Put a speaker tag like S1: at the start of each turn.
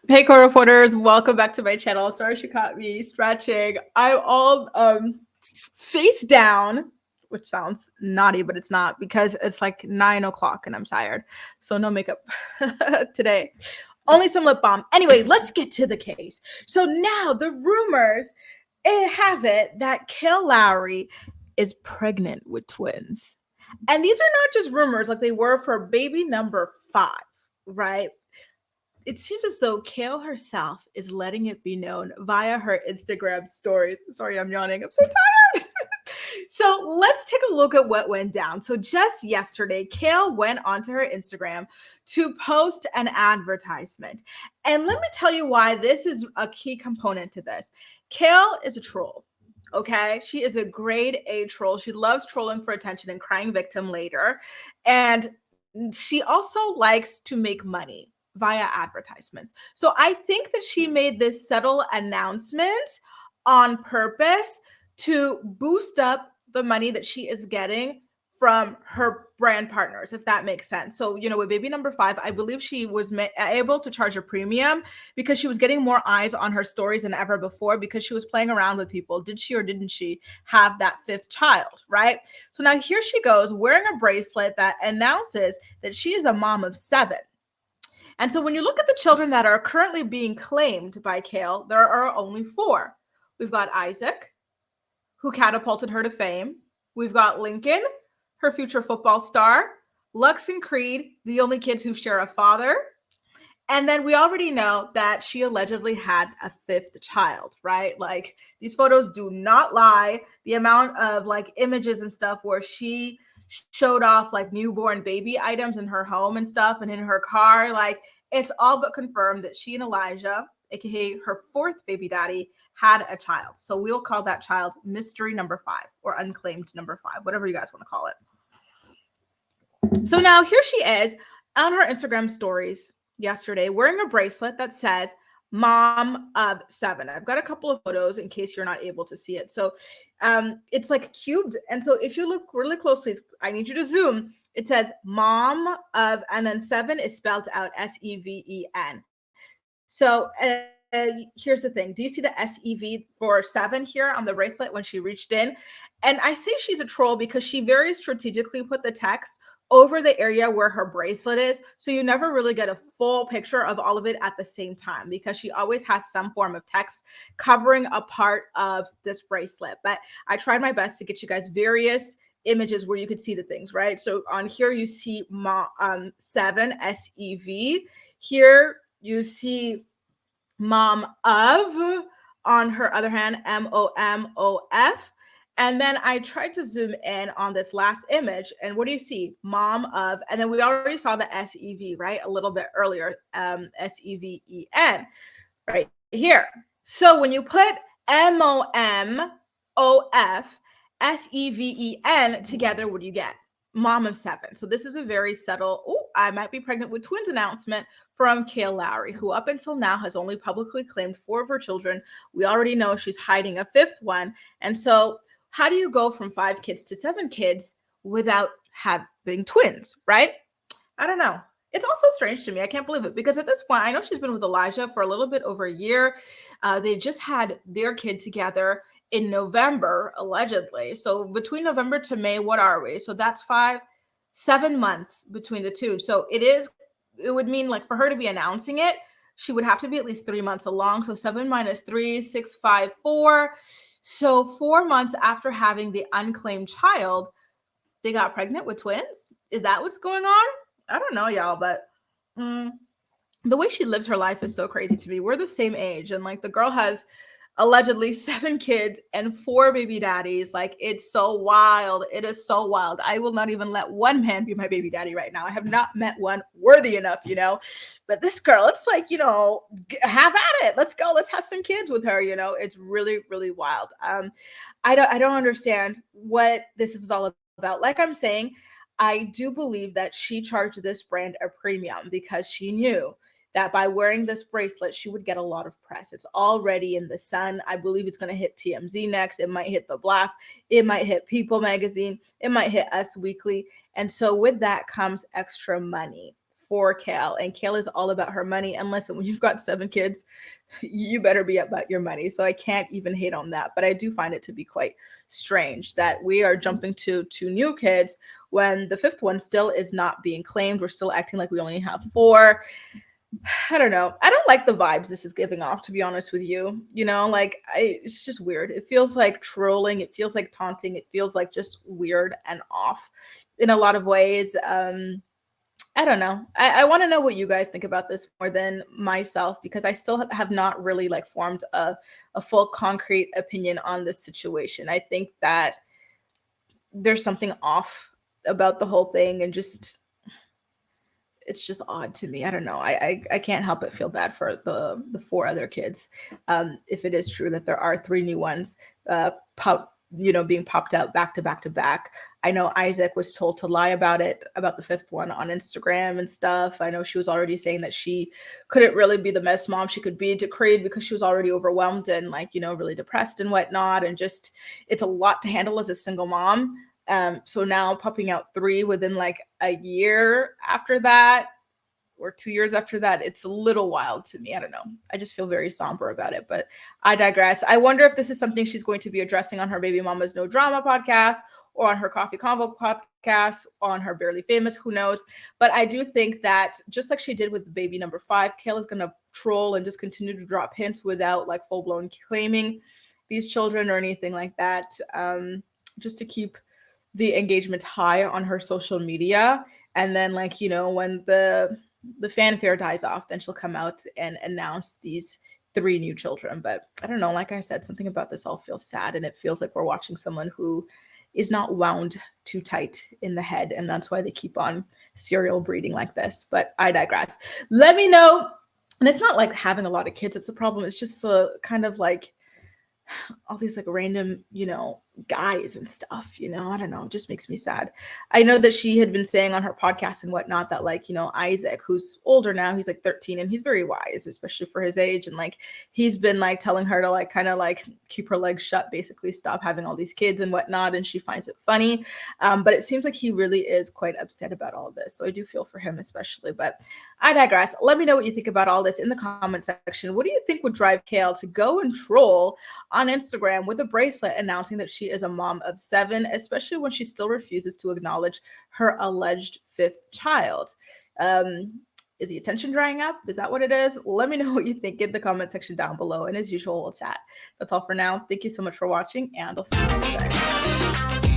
S1: Hey, co-reporters, welcome back to my channel. Sorry she caught me stretching. I'm all face down, which sounds naughty, but it's not because it's like 9 o'clock and I'm tired. So no makeup today. Only some lip balm. Anyway, let's get to the case. So now the rumors, it has it that Kail Lowry is pregnant with twins. And these are not just rumors like they were for baby number 5, right? It seems as though Kail herself is letting it be known via her Instagram stories. Sorry, I'm yawning. I'm so tired. So let's take a look at what went down. So just yesterday, Kail went onto her Instagram to post an advertisement. And let me tell you why this is a key component to this. Kail is a troll. Okay. She is a grade A troll. She loves trolling for attention and crying victim later. And she also likes to make money via advertisements. So I think that she made this subtle announcement on purpose to boost up the money that she is getting from her brand partners, if that makes sense. So, with baby number 5, I believe she was able to charge a premium because she was getting more eyes on her stories than ever before because she was playing around with people. Did she or didn't she have that 5th child, right? So now here she goes wearing a bracelet that announces that she is a mom of 7. And so when you look at the children that are currently being claimed by Kail, there are only 4. We've got Isaac, who catapulted her to fame. We've got Lincoln, her future football star. Lux and Creed, the only kids who share a father. And then we already know that she allegedly had a 5th child, right? Like these photos do not lie. The amount of like images and stuff where she showed off like newborn baby items in her home and stuff and in her car, like it's all but confirmed that she and Elijah, aka her 4th baby daddy, had a child. So we'll call that child mystery number 5 or unclaimed number 5, whatever you guys want to call it. So now here she is on her Instagram stories yesterday wearing a bracelet that says mom of 7. I've got a couple of photos in case you're not able to see it. So it's like cubed. And so if you look really closely, I need you to zoom. It says mom of, and then 7 is spelled out Seven. So here's the thing. Do you see the SEV for 7 here on the bracelet when she reached in? And I say she's a troll because she very strategically put the text over the area where her bracelet is. So you never really get a full picture of all of it at the same time because she always has some form of text covering a part of this bracelet. But I tried my best to get you guys various images where you could see the things, right? So on here, you see 7 SEV. Here you see mom of, on her other hand, MOMOF. And then I tried to zoom in on this last image. And what do you see? Mom of, and then we already saw the SEV, right? A little bit earlier, SEVEN right here. So when you put MOMOF, SEVEN together, what do you get? Mom of 7. So this is a very subtle, I might be pregnant with twins announcement from Kail Lowry, who up until now has only publicly claimed 4 of her children. We already know she's hiding a 5th one. And so how do you go from 5 kids to 7 kids without having twins, right? I don't know. It's also strange to me. I can't believe it because at this point, I know she's been with Elijah for a little bit over a year. They just had their kid together in November, allegedly. So between November to May, what are we? So that's 7 months between the two. So it would mean like for her to be announcing it, she would have to be at least 3 months along. So 7 minus 3, 6, 5, 4. So 4 months after having the unclaimed child, they got pregnant with twins. Is that what's going on? I don't know, y'all, but the way she lives her life is so crazy to me. We're the same age, and like the girl has allegedly 7 kids and 4 baby daddies. Like it's so wild. It is so wild. I will not even let one man be my baby daddy right now. I have not met one worthy enough, But this girl, it's like, have at it. Let's go. Let's have some kids with her. It's really, really wild. I don't understand what this is all about. Like I'm saying, I do believe that she charged this brand a premium because she knew that by wearing this bracelet, she would get a lot of press. It's already in the sun. I believe it's going to hit TMZ next. It might hit The Blast. It might hit People Magazine. It might hit Us Weekly. And so with that comes extra money for Kail, and Kail is all about her money. And listen, when you've got 7 kids, you better be about your money. So I can't even hate on that. But I do find it to be quite strange that we are jumping to 2 new kids when the 5th one still is not being claimed. We're still acting like we only have 4. I don't know. I don't like the vibes this is giving off, to be honest with you. Like it's just weird. It feels like trolling. It feels like taunting. It feels like just weird and off in a lot of ways. I don't know. I want to know what you guys think about this more than myself, because I still have not really like formed a full concrete opinion on this situation. I think that there's something off about the whole thing, and just it's just odd to me. I don't know. I can't help but feel bad for the 4 other kids. If it is true that there are 3 new ones being popped out back to back to back. I know Isaac was told to lie about it, about the 5th one on Instagram and stuff. I know she was already saying that she couldn't really be the best mom she could be to Creed because she was already overwhelmed and really depressed and whatnot. And just, it's a lot to handle as a single mom. So now popping out 3 within like a year after that, or 2 years after that, it's a little wild to me. I don't know. I just feel very somber about it, but I digress. I wonder if this is something she's going to be addressing on her Baby Mama's No Drama podcast, or on her Coffee Convo podcast, or on her Barely Famous, who knows. But I do think that just like she did with the baby number 5, Kail is going to troll and just continue to drop hints without like full-blown claiming these children or anything like that, just to keep the engagement high on her social media. And then when the fanfare dies off, then she'll come out and announce these 3 new children. But I don't know, like I said, something about this all feels sad, and it feels like we're watching someone who is not wound too tight in the head, and that's why they keep on serial breeding like this. But I digress. Let me know. And it's not like having a lot of kids that's the problem. It's just kind of like all these like random, guys and stuff, I don't know. It just makes me sad. I know that she had been saying on her podcast and whatnot that Isaac, who's older now, he's like 13 and he's very wise, especially for his age. And he's been telling her to kind of keep her legs shut, basically stop having all these kids and whatnot. And she finds it funny. But it seems like he really is quite upset about all this. So I do feel for him especially, but I digress. Let me know what you think about all this in the comment section. What do you think would drive Kail to go and troll on Instagram with a bracelet announcing that she is a mom of 7, especially when she still refuses to acknowledge her alleged 5th child? Is the attention drying up? Is that what it is? Let me know what you think in the comment section down below. And as usual, we'll chat. That's all for now. Thank you so much for watching, and I'll see you next time.